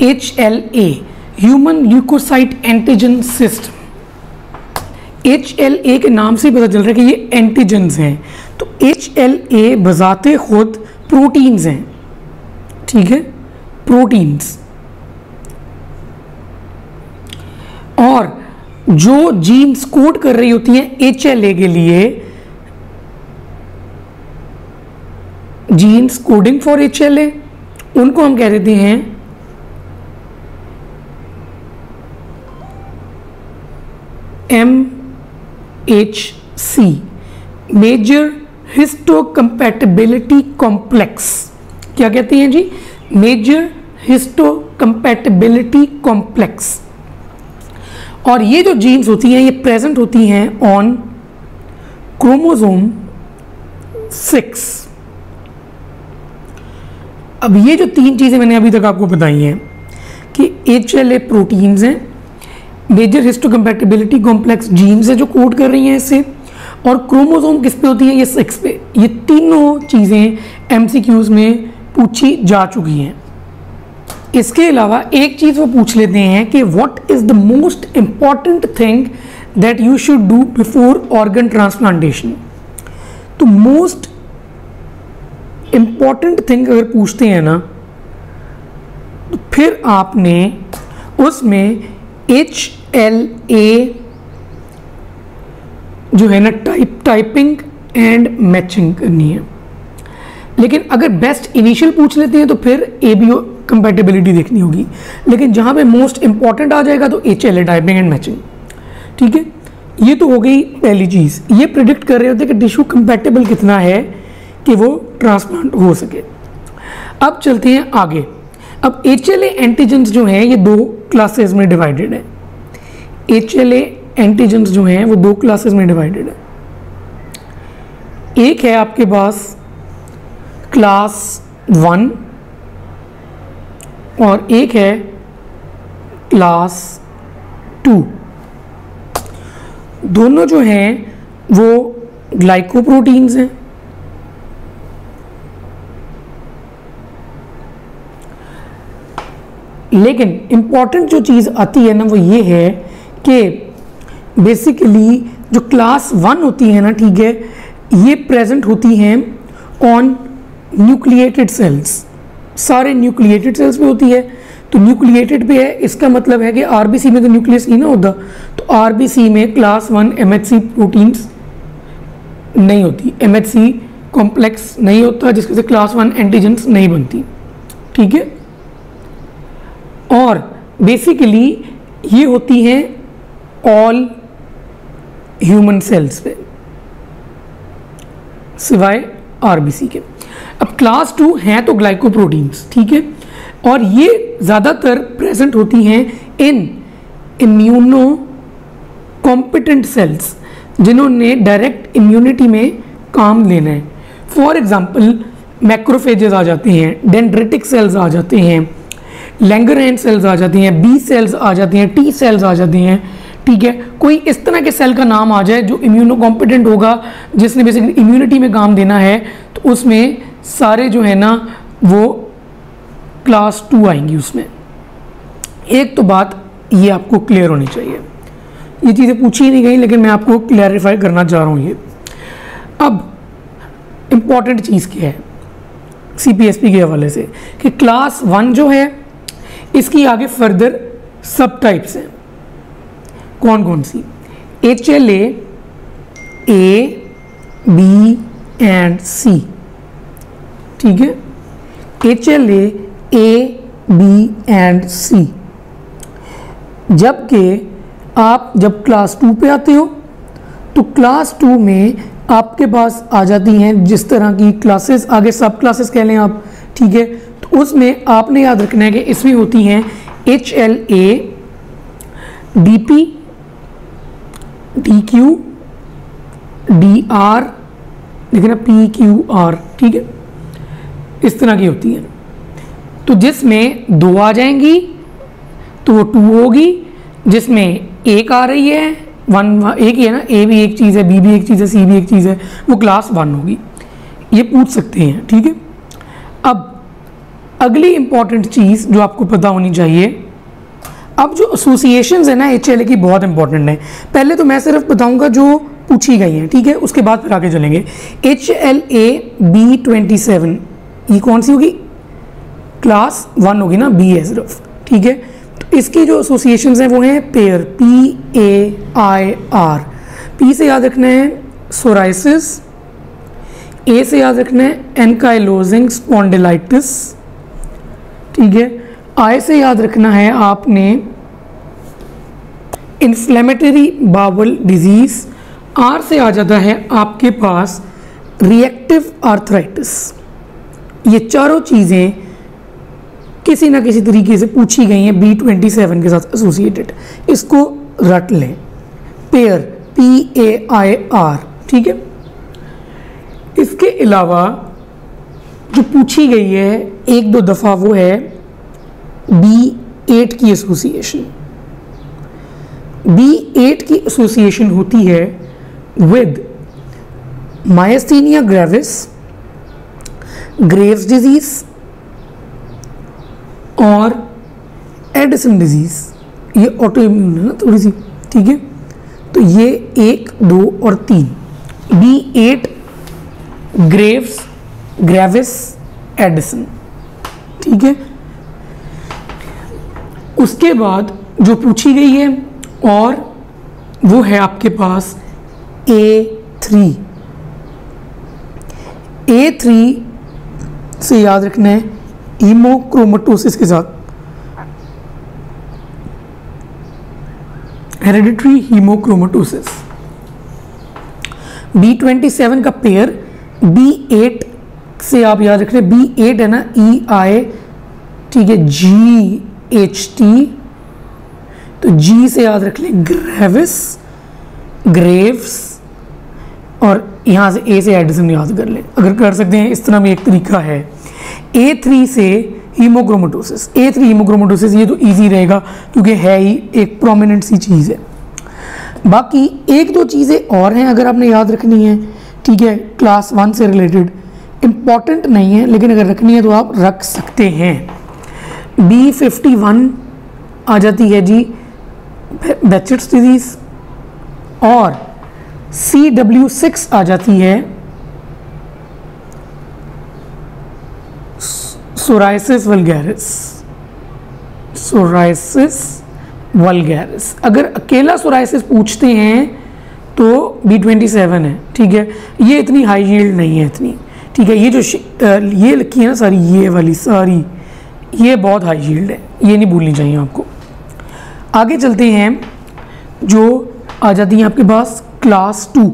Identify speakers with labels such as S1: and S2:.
S1: HLA human leukocyte antigen system. HLA के नाम से पता चल रहा है कि ये एंटीजन्स हैं। तो HLA बजाते खुद प्रोटीन्स हैं, ठीक है, प्रोटीन्स। और जो जीन्स कोड कर रही होती हैं HLA के लिए, जीन्स कोडिंग फॉर HLA, उनको हम कह देते हैं MHC, मेजर हिस्टोकम्पैटिबिलिटी कॉम्प्लेक्स। क्या कहते हैं जी? Major histocompatibility complex. और ये जो जीन्स होती हैं ये प्रेजेंट होती हैं ऑन क्रोमोसोम 6। अब ये जो तीन चीज़ें मैंने अभी तक आपको बताई हैं कि HLA प्रोटीन्स हैं, मेजर हिस्टोकम्पैटिबिलिटी कॉम्प्लेक्स जीन्स है जो कोड कर रही हैं इससे, और क्रोमोसोम किस पे होती है? ये 6 पे। ये तीनों चीज़ें MCQs में पूछी जा चुकी हैं। इसके अलावा एक चीज़ वो पूछ लेते हैं कि what is the most important thing that you should do before organ transplantation. तो मोस्ट इम्पॉर्टेंट थिंग अगर पूछते हैं ना, तो फिर आपने उसमें HLA जो है ना टाइपिंग एंड मैचिंग करनी है। लेकिन अगर बेस्ट इनिशियल पूछ लेते हैं तो फिर ABO कंपैटिबिलिटी देखनी होगी। लेकिन जहाँ पे मोस्ट इंपॉर्टेंट आ जाएगा तो HLA टाइपिंग एंड मैचिंग, ठीक है। ये तो हो गई पहली चीज़। ये प्रिडिक्ट कर रहे होते हैं कि टिश्यू कंपैटिबल कितना है कि वो ट्रांसप्लांट हो सके। अब चलते हैं आगे। अब HLA एंटीजेंस जो हैं ये 2 क्लासेस में डिवाइडेड है। HLA एंटीजेंस जो हैं वो 2 क्लासेस में डिवाइडेड है। एक है आपके पास क्लास 1 और एक है क्लास 2। दोनों जो हैं वो ग्लाइकोप्रोटीन्स हैं। लेकिन इंपॉर्टेंट जो चीज़ आती है ना वो ये है कि बेसिकली जो क्लास 1 होती है ना, ठीक है, ये प्रेजेंट होती हैं ऑन न्यूक्लिएटेड सेल्स। सारे न्यूक्लिएटेड सेल्स पे होती है। तो न्यूक्लिएटेड पे है, इसका मतलब है कि RBC में तो न्यूक्लियस नहीं ना होता, तो RBC में क्लास 1 MHC प्रोटीन्स नहीं होती, MHC कॉम्प्लेक्स नहीं होता, जिसके से क्लास 1 एंटीजेंस नहीं बनती, ठीक है। और बेसिकली ये होती हैं ऑल ह्यूमन सेल्स पे सिवाय RBC के। अब क्लास 2 हैं तो ग्लाइकोप्रोटीन्स, ठीक है, और ये ज़्यादातर प्रेजेंट होती हैं इन इम्यूनो कॉम्पिटेंट सेल्स, जिन्होंने डायरेक्ट इम्यूनिटी में काम लेना है। फॉर एग्जांपल मैक्रोफेजेस आ जाते हैं, डेंड्रिटिक सेल्स आ जाते हैं, लैंगरहैंस सेल्स आ जाती हैं, B सेल्स आ जाती हैं, T सेल्स आ जाती हैं, ठीक है। कोई इस तरह के सेल का नाम आ जाए जो इम्यूनो कॉम्पिटेंट होगा, जिसने बेसिकली इम्यूनिटी में काम देना है, तो उसमें सारे जो है ना वो क्लास 2 आएंगी उसमें। एक तो बात ये आपको क्लियर होनी चाहिए, ये चीज़ें पूछी ही नहीं गई लेकिन मैं आपको क्लैरिफाई करना चाह रहा हूँ ये। अब इम्पॉर्टेंट चीज़ क्या है CPSP के हवाले से कि क्लास 1 जो है इसकी आगे फर्दर सब टाइप्स हैं। कौन कौन सी? HLA A, B and C, ठीक है। HLA A, B and C। जबकि आप जब क्लास 2 पे आते हो तो क्लास 2 में आपके पास आ जाती हैं जिस तरह की क्लासेस, आगे सब क्लासेस कह लें आप, ठीक है। तो उसमें आपने याद रखना है कि इसमें होती हैं HLA DP, DQ, DR, देखना PQR, ठीक है, इस तरह की होती हैं। तो जिसमें 2 आ जाएंगी तो वो 2 होगी, जिसमें 1 आ रही है 1 एक ही है ना, A भी एक चीज़ है, B भी एक चीज़ है, C भी एक चीज़ है, वो क्लास 1 होगी। ये पूछ सकते हैं, ठीक है। अब अगली इंपॉर्टेंट चीज़ जो आपको पता होनी चाहिए, अब जो एसोसिएशंस है ना HLA की बहुत इंपॉर्टेंट है। पहले तो मैं सिर्फ बताऊंगा जो पूछी गई हैं, ठीक है, उसके बाद फिर आगे चलेंगे। HLA B27 ये कौन सी होगी? क्लास 1 होगी ना, B है सिर्फ, ठीक है। तो इसकी जो एसोसिएशंस हैं वो हैं पेयर, PAIR। P से याद रखना है सोराइसिस, A से याद रखना है एनकाइलोजिंग स्पॉन्डिलाइटिस, ठीक है। I से याद रखना है आपने इन्फ्लेमेटरी बाउल डिजीज। R से आ जाता है आपके पास रिएक्टिव आर्थराइटिस। ये चारों चीज़ें किसी ना किसी तरीके से पूछी गई हैं B27 के साथ एसोसिएटेड, इसको रट लें। पेयर PAIR, ठीक है। इसके अलावा जो पूछी गई है एक दो दफ़ा वो है B8 की एसोसिएशन। B8 की एसोसिएशन होती है with myasthenia gravis, Graves disease और एडिसन डिजीज। ये ऑटो इम्यून है ना थोड़ी सी, ठीक है। तो ये 1, 2 और 3, B8 ग्रेव्स, ग्रेविस, एडिसन, ठीक है। उसके बाद जो पूछी गई है और वो है आपके पास A3। A3 से याद रखना है हीमोक्रोमेटोसिस के साथ, हेरेडिटरी हीमोक्रोमेटोसिस। B27 का पेयर B8 से आप याद रख रहे हैं, B8 है ना EI, ठीक है, GHT। तो G से याद रख लें ग्रेविस, ग्रेव्स, और यहाँ से A से एडिसन याद कर लें, अगर कर सकते हैं इस तरह में एक तरीका है। A3 से हीमोक्रोमेटोसिस, A3 हीमोक्रोमेटोसिस, ये तो इजी रहेगा क्योंकि है ही एक प्रोमिनेंट सी चीज़ है। बाकी एक दो चीज़ें और हैं अगर आपने याद रखनी है, ठीक है, क्लास 1 से रिलेटेड, इम्पॉर्टेंट नहीं है लेकिन अगर रखनी है तो आप रख सकते हैं। B51 आ जाती है जी बेचेट्स डिजीज, और CW6 आ जाती है सोराइसिस वल्गैरिस, सोराइसिस वल्गैरिस। अगर अकेला सोराइसिस पूछते हैं तो B27 है, ठीक है। ये इतनी हाई यील्ड नहीं है इतनी, ठीक है। ये जो ये लिखी है ना सारी, ये वाली सारी, ये बहुत हाई यील्ड है, ये नहीं भूलनी चाहिए आपको। आगे चलते हैं, जो आ जाती है आपके पास क्लास 2।